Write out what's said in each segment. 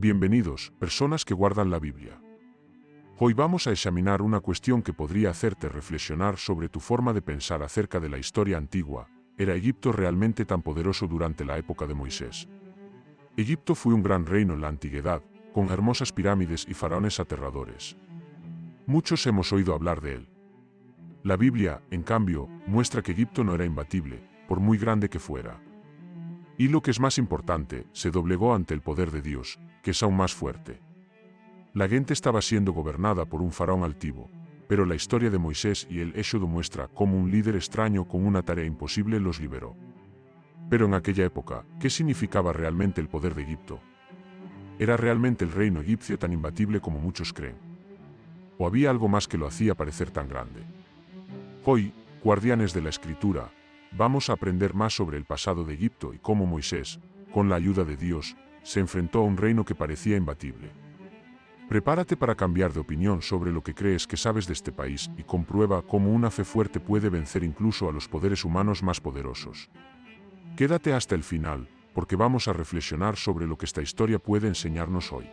Bienvenidos, personas que guardan la Biblia. Hoy vamos a examinar una cuestión que podría hacerte reflexionar sobre tu forma de pensar acerca de la historia antigua. ¿Era Egipto realmente tan poderoso durante la época de Moisés? Egipto fue un gran reino en la antigüedad, con hermosas pirámides y faraones aterradores. Muchos hemos oído hablar de él. La Biblia, en cambio, muestra que Egipto no era imbatible, por muy grande que fuera. Y lo que es más importante, se doblegó ante el poder de Dios, que es aún más fuerte. La gente estaba siendo gobernada por un faraón altivo, pero la historia de Moisés y el Éxodo muestra cómo un líder extraño con una tarea imposible los liberó. Pero en aquella época, ¿qué significaba realmente el poder de Egipto? ¿Era realmente el reino egipcio tan imbatible como muchos creen? ¿O había algo más que lo hacía parecer tan grande? Hoy, guardianes de la Escritura, vamos a aprender más sobre el pasado de Egipto y cómo Moisés, con la ayuda de Dios, se enfrentó a un reino que parecía imbatible. Prepárate para cambiar de opinión sobre lo que crees que sabes de este país y comprueba cómo una fe fuerte puede vencer incluso a los poderes humanos más poderosos. Quédate hasta el final, porque vamos a reflexionar sobre lo que esta historia puede enseñarnos hoy.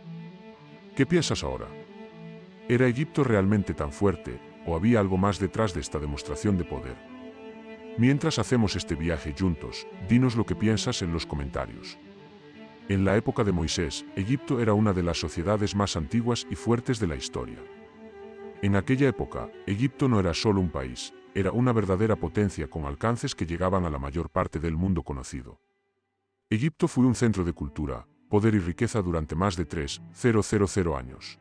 ¿Qué piensas ahora? ¿Era Egipto realmente tan fuerte, o había algo más detrás de esta demostración de poder? Mientras hacemos este viaje juntos, dinos lo que piensas en los comentarios. En la época de Moisés, Egipto era una de las sociedades más antiguas y fuertes de la historia. En aquella época, Egipto no era solo un país, era una verdadera potencia con alcances que llegaban a la mayor parte del mundo conocido. Egipto fue un centro de cultura, poder y riqueza durante más de 3.000 años.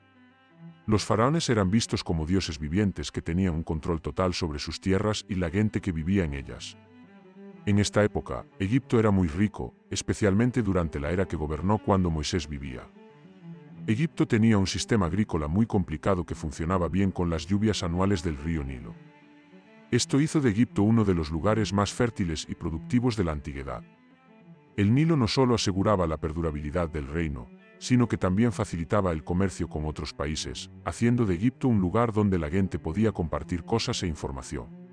Los faraones eran vistos como dioses vivientes que tenían un control total sobre sus tierras y la gente que vivía en ellas. En esta época, Egipto era muy rico, especialmente durante la era que gobernó cuando Moisés vivía. Egipto tenía un sistema agrícola muy complicado que funcionaba bien con las lluvias anuales del río Nilo. Esto hizo de Egipto uno de los lugares más fértiles y productivos de la antigüedad. El Nilo no solo aseguraba la perdurabilidad del reino, sino que también facilitaba el comercio con otros países, haciendo de Egipto un lugar donde la gente podía compartir cosas e información.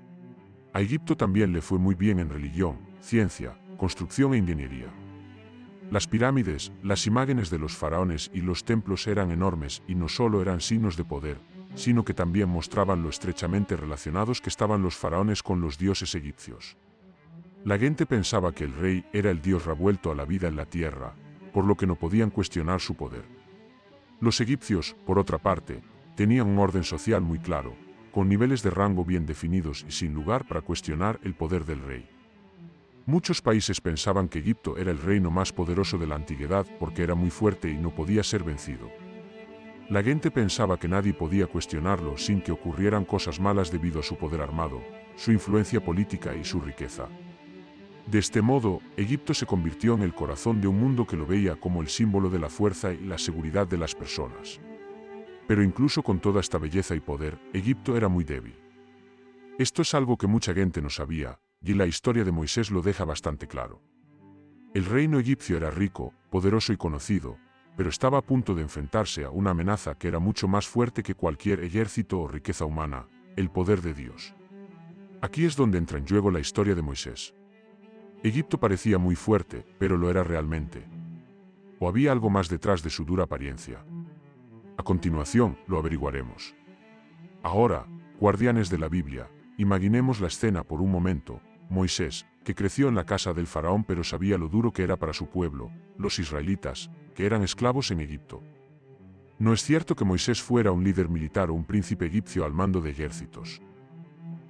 A Egipto también le fue muy bien en religión, ciencia, construcción e ingeniería. Las pirámides, las imágenes de los faraones y los templos eran enormes y no solo eran signos de poder, sino que también mostraban lo estrechamente relacionados que estaban los faraones con los dioses egipcios. La gente pensaba que el rey era el dios revuelto a la vida en la tierra, por lo que no podían cuestionar su poder. Los egipcios, por otra parte, tenían un orden social muy claro, con niveles de rango bien definidos y sin lugar para cuestionar el poder del rey. Muchos países pensaban que Egipto era el reino más poderoso de la antigüedad porque era muy fuerte y no podía ser vencido. La gente pensaba que nadie podía cuestionarlo sin que ocurrieran cosas malas debido a su poder armado, su influencia política y su riqueza. De este modo, Egipto se convirtió en el corazón de un mundo que lo veía como el símbolo de la fuerza y la seguridad de las personas. Pero incluso con toda esta belleza y poder, Egipto era muy débil. Esto es algo que mucha gente no sabía, y la historia de Moisés lo deja bastante claro. El reino egipcio era rico, poderoso y conocido, pero estaba a punto de enfrentarse a una amenaza que era mucho más fuerte que cualquier ejército o riqueza humana, el poder de Dios. Aquí es donde entra en juego la historia de Moisés. Egipto parecía muy fuerte, pero lo era realmente. ¿O había algo más detrás de su dura apariencia? A continuación, lo averiguaremos. Ahora, guardianes de la Biblia, imaginemos la escena por un momento. Moisés, que creció en la casa del faraón pero sabía lo duro que era para su pueblo, los israelitas, que eran esclavos en Egipto. No es cierto que Moisés fuera un líder militar o un príncipe egipcio al mando de ejércitos.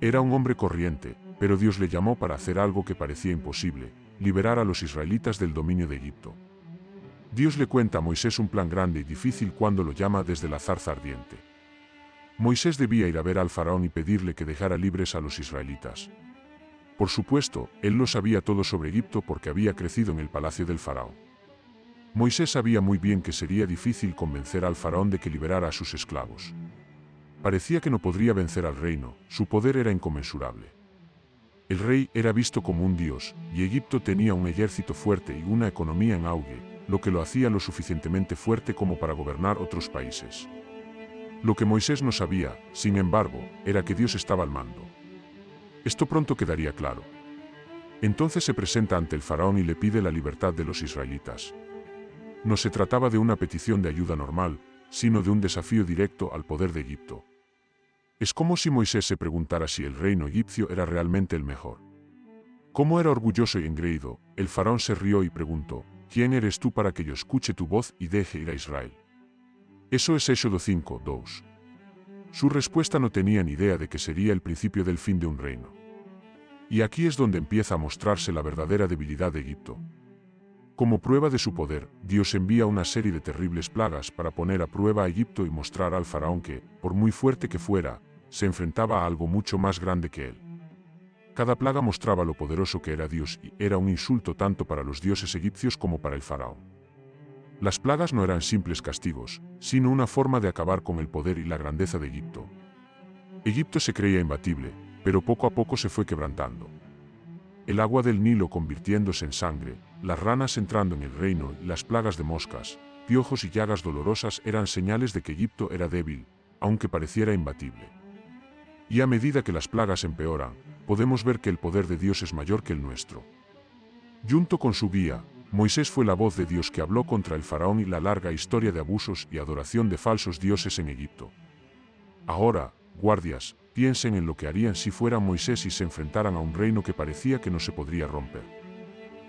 Era un hombre corriente, pero Dios le llamó para hacer algo que parecía imposible: liberar a los israelitas del dominio de Egipto. Dios le cuenta a Moisés un plan grande y difícil cuando lo llama desde la zarza ardiente. Moisés debía ir a ver al faraón y pedirle que dejara libres a los israelitas. Por supuesto, él lo sabía todo sobre Egipto porque había crecido en el palacio del faraón. Moisés sabía muy bien que sería difícil convencer al faraón de que liberara a sus esclavos. Parecía que no podría vencer al reino, su poder era inconmensurable. El rey era visto como un dios, y Egipto tenía un ejército fuerte y una economía en auge, lo que lo hacía lo suficientemente fuerte como para gobernar otros países. Lo que Moisés no sabía, sin embargo, era que Dios estaba al mando. Esto pronto quedaría claro. Entonces se presenta ante el faraón y le pide la libertad de los israelitas. No se trataba de una petición de ayuda normal, sino de un desafío directo al poder de Egipto. Es como si Moisés se preguntara si el reino egipcio era realmente el mejor. Como era orgulloso y engreído, el faraón se rió y preguntó: ¿Quién eres tú para que yo escuche tu voz y deje ir a Israel? Eso es Éxodo 5:2. Su respuesta no tenía ni idea de que sería el principio del fin de un reino. Y aquí es donde empieza a mostrarse la verdadera debilidad de Egipto. Como prueba de su poder, Dios envía una serie de terribles plagas para poner a prueba a Egipto y mostrar al faraón que, por muy fuerte que fuera, se enfrentaba a algo mucho más grande que él. Cada plaga mostraba lo poderoso que era Dios y era un insulto tanto para los dioses egipcios como para el faraón. Las plagas no eran simples castigos, sino una forma de acabar con el poder y la grandeza de Egipto. Egipto se creía imbatible, pero poco a poco se fue quebrantando. El agua del Nilo convirtiéndose en sangre, las ranas entrando en el reino y las plagas de moscas, piojos y llagas dolorosas eran señales de que Egipto era débil, aunque pareciera imbatible. Y a medida que las plagas empeoran, podemos ver que el poder de Dios es mayor que el nuestro. Junto con su guía, Moisés fue la voz de Dios que habló contra el faraón y la larga historia de abusos y adoración de falsos dioses en Egipto. Ahora, guardias, piensen en lo que harían si fueran Moisés y se enfrentaran a un reino que parecía que no se podría romper.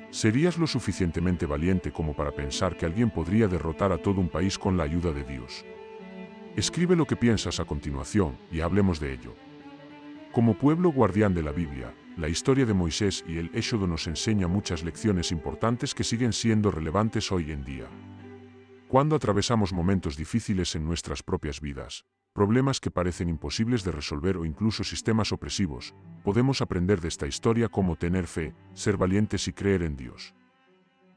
¿Serías lo suficientemente valiente como para pensar que alguien podría derrotar a todo un país con la ayuda de Dios? Escribe lo que piensas a continuación y hablemos de ello. Como pueblo guardián de la Biblia, la historia de Moisés y el Éxodo nos enseña muchas lecciones importantes que siguen siendo relevantes hoy en día. Cuando atravesamos momentos difíciles en nuestras propias vidas, problemas que parecen imposibles de resolver o incluso sistemas opresivos, podemos aprender de esta historia cómo tener fe, ser valientes y creer en Dios.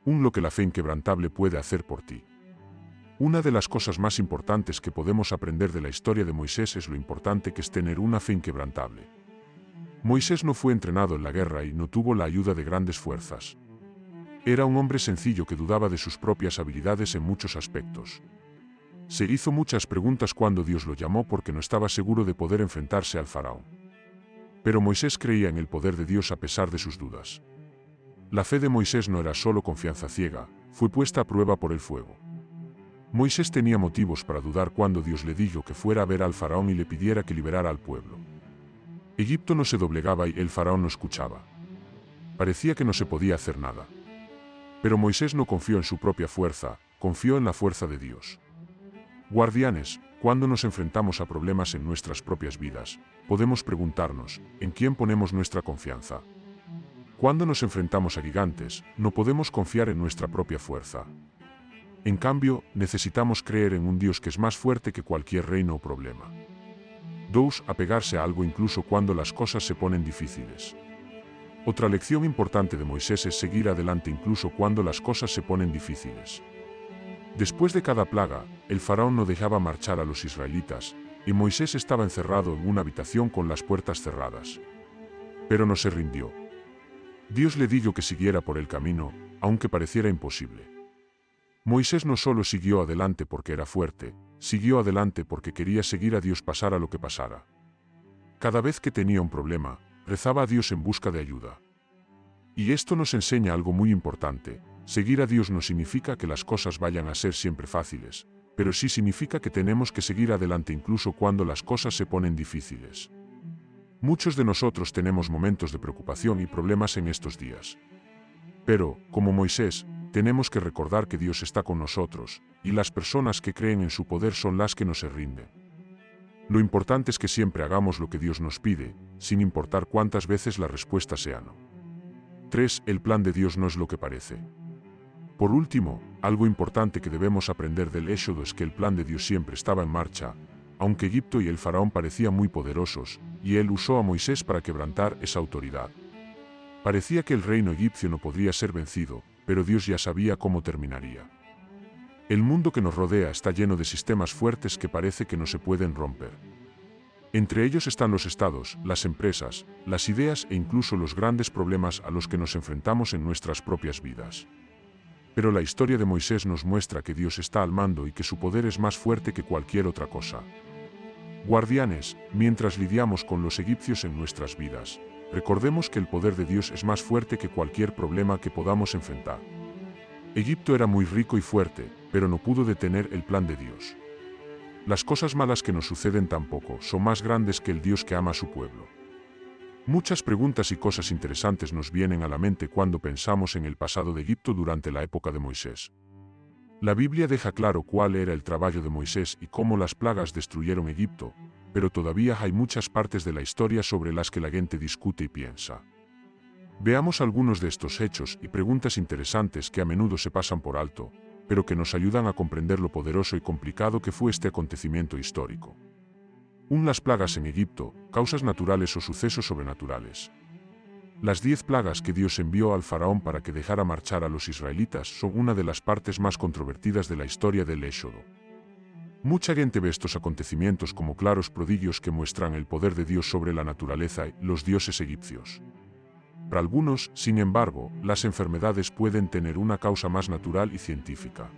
Lo que la fe inquebrantable puede hacer por ti. Una de las cosas más importantes que podemos aprender de la historia de Moisés es lo importante que es tener una fe inquebrantable. Moisés no fue entrenado en la guerra y no tuvo la ayuda de grandes fuerzas. Era un hombre sencillo que dudaba de sus propias habilidades en muchos aspectos. Se hizo muchas preguntas cuando Dios lo llamó porque no estaba seguro de poder enfrentarse al faraón. Pero Moisés creía en el poder de Dios a pesar de sus dudas. La fe de Moisés no era solo confianza ciega, fue puesta a prueba por el fuego. Moisés tenía motivos para dudar cuando Dios le dijo que fuera a ver al faraón y le pidiera que liberara al pueblo. Egipto no se doblegaba y el faraón no escuchaba. Parecía que no se podía hacer nada. Pero Moisés no confió en su propia fuerza, confió en la fuerza de Dios. Guardianes, cuando nos enfrentamos a problemas en nuestras propias vidas, podemos preguntarnos, ¿en quién ponemos nuestra confianza? Cuando nos enfrentamos a gigantes, no podemos confiar en nuestra propia fuerza. En cambio, necesitamos creer en un Dios que es más fuerte que cualquier reino o problema. 2. Apegarse a algo incluso cuando las cosas se ponen difíciles. Otra lección importante de Moisés es seguir adelante incluso cuando las cosas se ponen difíciles. Después de cada plaga, el faraón no dejaba marchar a los israelitas, y Moisés estaba encerrado en una habitación con las puertas cerradas. Pero no se rindió. Dios le dijo que siguiera por el camino, aunque pareciera imposible. Moisés no solo siguió adelante porque era fuerte, siguió adelante porque quería seguir a Dios pasara lo que pasara. Cada vez que tenía un problema, rezaba a Dios en busca de ayuda. Y esto nos enseña algo muy importante: seguir a Dios no significa que las cosas vayan a ser siempre fáciles, pero sí significa que tenemos que seguir adelante incluso cuando las cosas se ponen difíciles. Muchos de nosotros tenemos momentos de preocupación y problemas en estos días. Pero, como Moisés, tenemos que recordar que Dios está con nosotros, y las personas que creen en su poder son las que no se rinden. Lo importante es que siempre hagamos lo que Dios nos pide, sin importar cuántas veces la respuesta sea no. 3. El plan de Dios no es lo que parece. Por último, algo importante que debemos aprender del Éxodo es que el plan de Dios siempre estaba en marcha, aunque Egipto y el faraón parecían muy poderosos, y él usó a Moisés para quebrantar esa autoridad. Parecía que el reino egipcio no podría ser vencido, pero Dios ya sabía cómo terminaría. El mundo que nos rodea está lleno de sistemas fuertes que parece que no se pueden romper. Entre ellos están los estados, las empresas, las ideas e incluso los grandes problemas a los que nos enfrentamos en nuestras propias vidas. Pero la historia de Moisés nos muestra que Dios está al mando y que su poder es más fuerte que cualquier otra cosa. Guardianes, mientras lidiamos con los egipcios en nuestras vidas, recordemos que el poder de Dios es más fuerte que cualquier problema que podamos enfrentar. Egipto era muy rico y fuerte, pero no pudo detener el plan de Dios. Las cosas malas que nos suceden tampoco son más grandes que el Dios que ama a su pueblo. Muchas preguntas y cosas interesantes nos vienen a la mente cuando pensamos en el pasado de Egipto durante la época de Moisés. La Biblia deja claro cuál era el trabajo de Moisés y cómo las plagas destruyeron Egipto, pero todavía hay muchas partes de la historia sobre las que la gente discute y piensa. Veamos algunos de estos hechos y preguntas interesantes que a menudo se pasan por alto, pero que nos ayudan a comprender lo poderoso y complicado que fue este acontecimiento histórico. 1. Las plagas en Egipto, causas naturales o sucesos sobrenaturales. Las 10 plagas que Dios envió al faraón para que dejara marchar a los israelitas son una de las partes más controvertidas de la historia del Éxodo. Mucha gente ve estos acontecimientos como claros prodigios que muestran el poder de Dios sobre la naturaleza y los dioses egipcios. Para algunos, sin embargo, las enfermedades pueden tener una causa más natural y científica.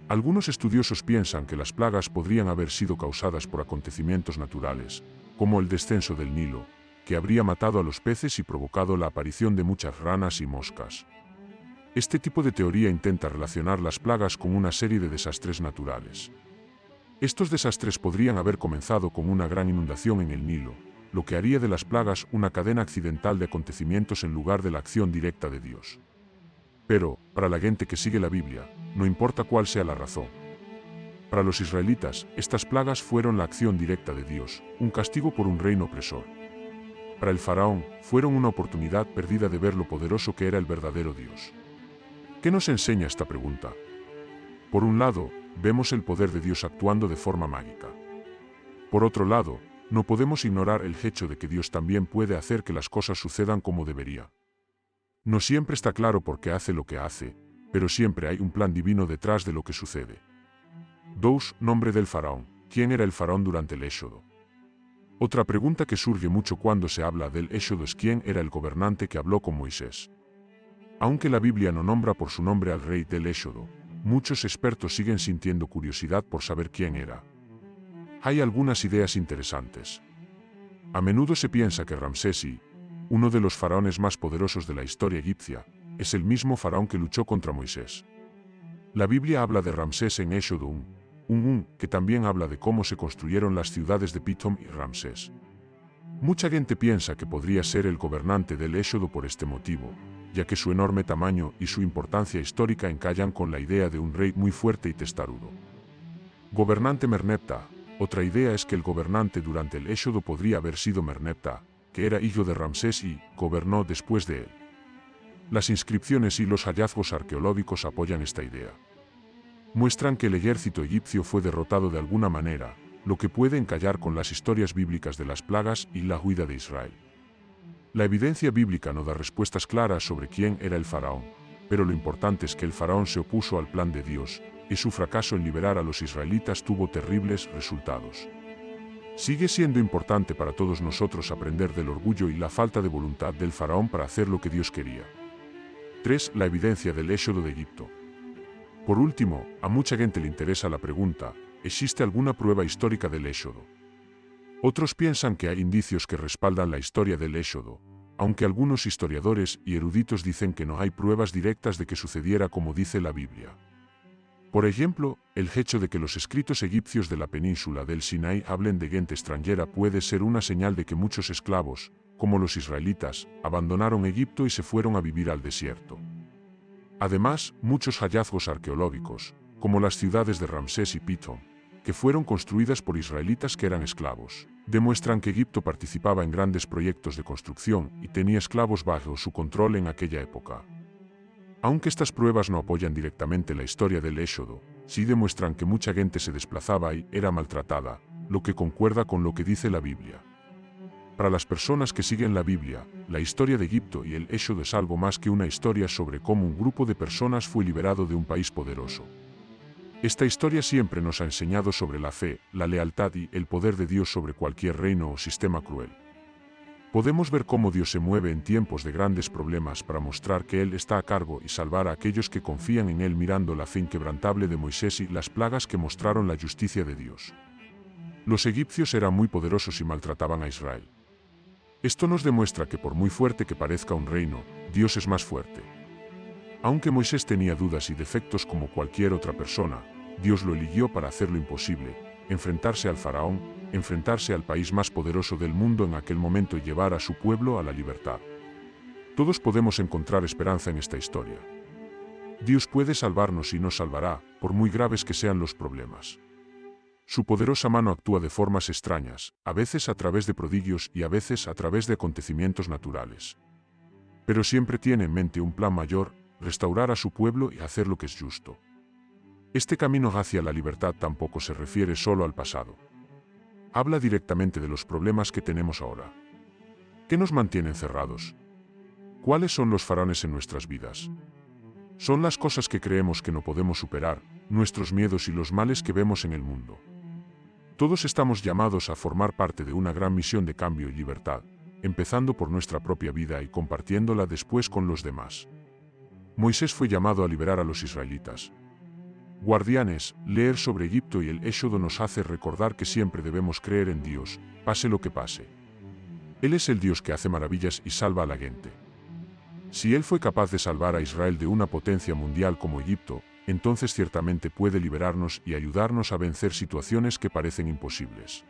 Algunos estudiosos piensan que las plagas podrían haber sido causadas por acontecimientos naturales, como el descenso del Nilo, que habría matado a los peces y provocado la aparición de muchas ranas y moscas. Este tipo de teoría intenta relacionar las plagas con una serie de desastres naturales. Estos desastres podrían haber comenzado con una gran inundación en el Nilo, lo que haría de las plagas una cadena accidental de acontecimientos en lugar de la acción directa de Dios. Pero, para la gente que sigue la Biblia, no importa cuál sea la razón. Para los israelitas, estas plagas fueron la acción directa de Dios, un castigo por un reino opresor. Para el faraón, fueron una oportunidad perdida de ver lo poderoso que era el verdadero Dios. ¿Qué nos enseña esta pregunta? Por un lado, vemos el poder de Dios actuando de forma mágica. Por otro lado, no podemos ignorar el hecho de que Dios también puede hacer que las cosas sucedan como debería. No siempre está claro por qué hace lo que hace, pero siempre hay un plan divino detrás de lo que sucede. 2. Nombre del faraón. ¿Quién era el faraón durante el Éxodo? Otra pregunta que surge mucho cuando se habla del Éxodo es quién era el gobernante que habló con Moisés. Aunque la Biblia no nombra por su nombre al rey del Éxodo, muchos expertos siguen sintiendo curiosidad por saber quién era. Hay algunas ideas interesantes. A menudo se piensa que Ramsés I, uno de los faraones más poderosos de la historia egipcia, es el mismo faraón que luchó contra Moisés. La Biblia habla de Ramsés en Éxodo 1, que también habla de cómo se construyeron las ciudades de Pithom y Ramsés. Mucha gente piensa que podría ser el gobernante del Éxodo por este motivo, ya que su enorme tamaño y su importancia histórica encallan con la idea de un rey muy fuerte y testarudo. Gobernante Merneptah. Otra idea es que el gobernante durante el Éxodo podría haber sido Merneptah, que era hijo de Ramsés y gobernó después de él. Las inscripciones y los hallazgos arqueológicos apoyan esta idea. Muestran que el ejército egipcio fue derrotado de alguna manera, lo que puede encallar con las historias bíblicas de las plagas y la huida de Israel. La evidencia bíblica no da respuestas claras sobre quién era el faraón, pero lo importante es que el faraón se opuso al plan de Dios, y su fracaso en liberar a los israelitas tuvo terribles resultados. Sigue siendo importante para todos nosotros aprender del orgullo y la falta de voluntad del faraón para hacer lo que Dios quería. 3. La evidencia del Éxodo de Egipto. Por último, a mucha gente le interesa la pregunta, ¿existe alguna prueba histórica del Éxodo? Otros piensan que hay indicios que respaldan la historia del Éxodo, aunque algunos historiadores y eruditos dicen que no hay pruebas directas de que sucediera como dice la Biblia. Por ejemplo, el hecho de que los escritos egipcios de la península del Sinaí hablen de gente extranjera puede ser una señal de que muchos esclavos, como los israelitas, abandonaron Egipto y se fueron a vivir al desierto. Además, muchos hallazgos arqueológicos, como las ciudades de Ramsés y Pithom, que fueron construidas por israelitas que eran esclavos, demuestran que Egipto participaba en grandes proyectos de construcción y tenía esclavos bajo su control en aquella época. Aunque estas pruebas no apoyan directamente la historia del Éxodo, sí demuestran que mucha gente se desplazaba y era maltratada, lo que concuerda con lo que dice la Biblia. Para las personas que siguen la Biblia, la historia de Egipto y el Éxodo es algo más que una historia sobre cómo un grupo de personas fue liberado de un país poderoso. Esta historia siempre nos ha enseñado sobre la fe, la lealtad y el poder de Dios sobre cualquier reino o sistema cruel. Podemos ver cómo Dios se mueve en tiempos de grandes problemas para mostrar que Él está a cargo y salvar a aquellos que confían en Él mirando la fe inquebrantable de Moisés y las plagas que mostraron la justicia de Dios. Los egipcios eran muy poderosos y maltrataban a Israel. Esto nos demuestra que por muy fuerte que parezca un reino, Dios es más fuerte. Aunque Moisés tenía dudas y defectos como cualquier otra persona, Dios lo eligió para hacer lo imposible, enfrentarse al faraón, enfrentarse al país más poderoso del mundo en aquel momento y llevar a su pueblo a la libertad. Todos podemos encontrar esperanza en esta historia. Dios puede salvarnos y nos salvará, por muy graves que sean los problemas. Su poderosa mano actúa de formas extrañas, a veces a través de prodigios y a veces a través de acontecimientos naturales. Pero siempre tiene en mente un plan mayor: restaurar a su pueblo y hacer lo que es justo. Este camino hacia la libertad tampoco se refiere solo al pasado. Habla directamente de los problemas que tenemos ahora. ¿Qué nos mantiene encerrados? ¿Cuáles son los faraones en nuestras vidas? Son las cosas que creemos que no podemos superar, nuestros miedos y los males que vemos en el mundo. Todos estamos llamados a formar parte de una gran misión de cambio y libertad, empezando por nuestra propia vida y compartiéndola después con los demás. Moisés fue llamado a liberar a los israelitas. Guardianes, leer sobre Egipto y el Éxodo nos hace recordar que siempre debemos creer en Dios, pase lo que pase. Él es el Dios que hace maravillas y salva a la gente. Si Él fue capaz de salvar a Israel de una potencia mundial como Egipto, entonces ciertamente puede liberarnos y ayudarnos a vencer situaciones que parecen imposibles.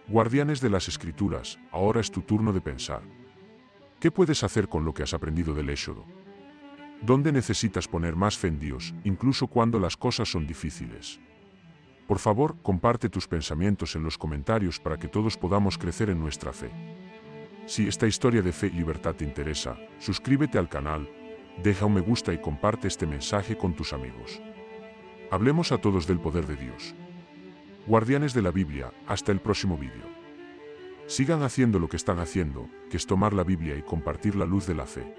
Guardianes de las Escrituras, ahora es tu turno de pensar. ¿Qué puedes hacer con lo que has aprendido del Éxodo? ¿Dónde necesitas poner más fe en Dios, incluso cuando las cosas son difíciles? Por favor, comparte tus pensamientos en los comentarios para que todos podamos crecer en nuestra fe. Si esta historia de fe y libertad te interesa, suscríbete al canal, deja un me gusta y comparte este mensaje con tus amigos. Hablemos a todos del poder de Dios. Guardianes de la Biblia, hasta el próximo vídeo. Sigan haciendo lo que están haciendo, que es tomar la Biblia y compartir la luz de la fe.